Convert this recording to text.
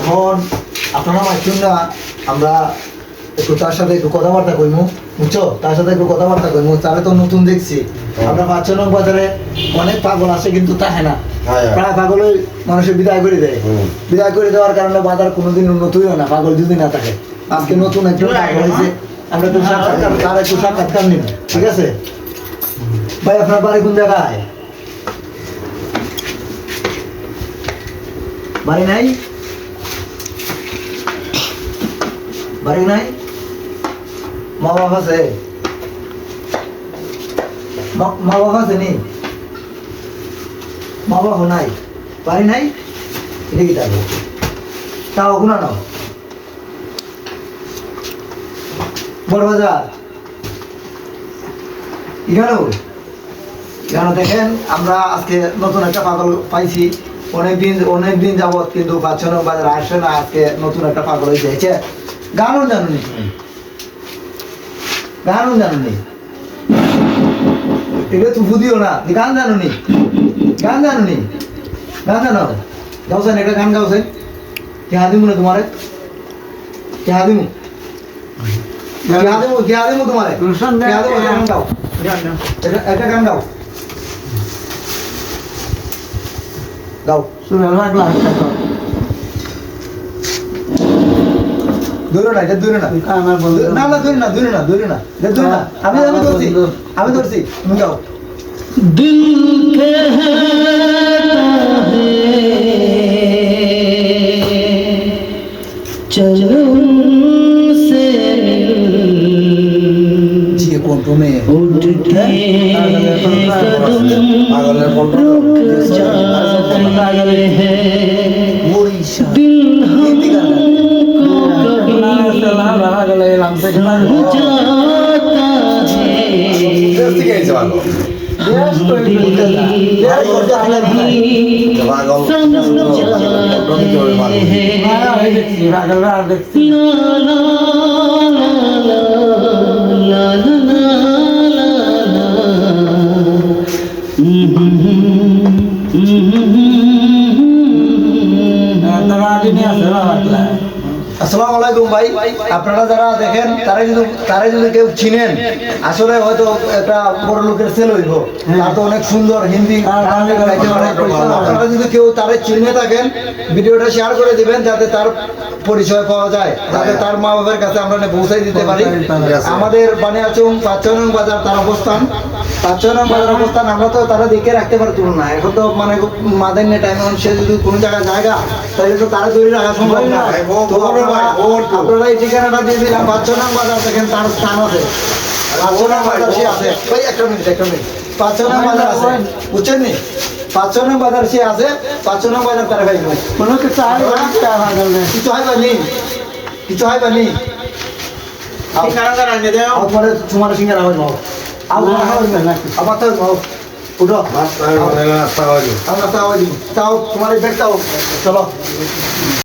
এখন আপনারা মাইছুন না, আমরা একটু তার সাথে একটু কথাবার্তা কইমু, বুঝছো? তার সাথে একটু কথাবার্তা কইমু। তারে তো নতুন দেখছি, আমরা ৫ নং বাজারে অনেক পাগল আসে কিন্তু তাহে না, প্রায় পাগলই মানুষের বিদায় করে দেয়। বিদায় করে দেওয়ার কারণে বাজার কোনোদিন উন্নত হইও না, পাগল যদি না থাকে। আজকে নতুন একজন পাগল হয়েছে, আমরা একটু সাক্ষাৎকার, তার একটু সাক্ষাৎকার নিব, ঠিক আছে? ভাই আপনার বাড়ি কোন জায়গায়? বাড়ি নাই? বাড়ি নাই? মা বাপ আছে? মা বাপ আছে নি? মা বাপ নাই, বাড়ি নাই? এটা কি থাকবো? তাও গুণা নাও। বড় বাজার এখানে দেখেন, আমরা আজকে নতুন একটা পাগল পাইছি। অনেকদিন যাবত কিন্তু ৫ নং বাজার আসে না, আজকে নতুন একটা পাগল হয়েছে। গানও জানুনি, গানও জানুনি, এটা তো বুঝিও না। গান জানুনি, গান জানুনি, গান জানো? গাওছেন একটা গান গাওছেন? কে হাদিমু না তোমারে? কে হাদিমু? কে হাদিমু তোমারে? কে হাদিমু? গান গাও, একটা গান গাও, গাও। শুনে লাগলা দূরে না, এটা দূরে না, আমার বন্ধু না না, দূরে না, দূরে না, দূরে না, এটা দূরে না। আমি ধরছি, আমি ধরছি, তুমি গাও। दिल कहता है चलो उनसे जी कौन में उठ के कदम रुक जाते हैं दिल हमको कभी भूल जाता আসসালামু আলাইকুম ভাই। আপনারা যারা দেখেন তারা যদি কেউ চিনেন, আসলে হয়তো একটা বড় লোকের ছেলে হইব, তার তো অনেক সুন্দর হিন্দি গাইতে পারে। আপনারা যদি কেউ তারা চিনে থাকেন, ভিডিওটা শেয়ার করে দিবেন যাতে তার পরিচয় পাওয়া যায়, যাতে তার মা বাবার কাছে আমরা পৌঁছাই দিতে পারি। আমাদের বানিয়াচং ৫ নং বাজার তার অবস্থান, ৫ নং বাজার অবস্থান। আমরা তো তারা দেখে রাখতে পারতুম না, এখন তো মানে মাদের নেই টাইম, সে যদি কোনো জায়গায় জায়গা তাহলে তো তারা তৈরি রাখা সম্ভব না। আপনারা এই ঠিকানাটা দিয়ে দিলাম, ৫ নং বাজার দেখেন তার স্থান আছে, ৫ নং বাজার সে আছে। ভাই একটা মিনিট, ৫ নং বাজার আছে, বুঝছেন নি? ৫ নং বাজার সে আছে, ৫ নং বাজার তার ভাই কোনো কিছু কিছু হয় পানি, কিছু হয় পানি। পরে তোমার সিঙ্গারা হয় নাও, আবার তো নাও, উঠো, আমরা তাও তোমার ব্যাগটাও চলো।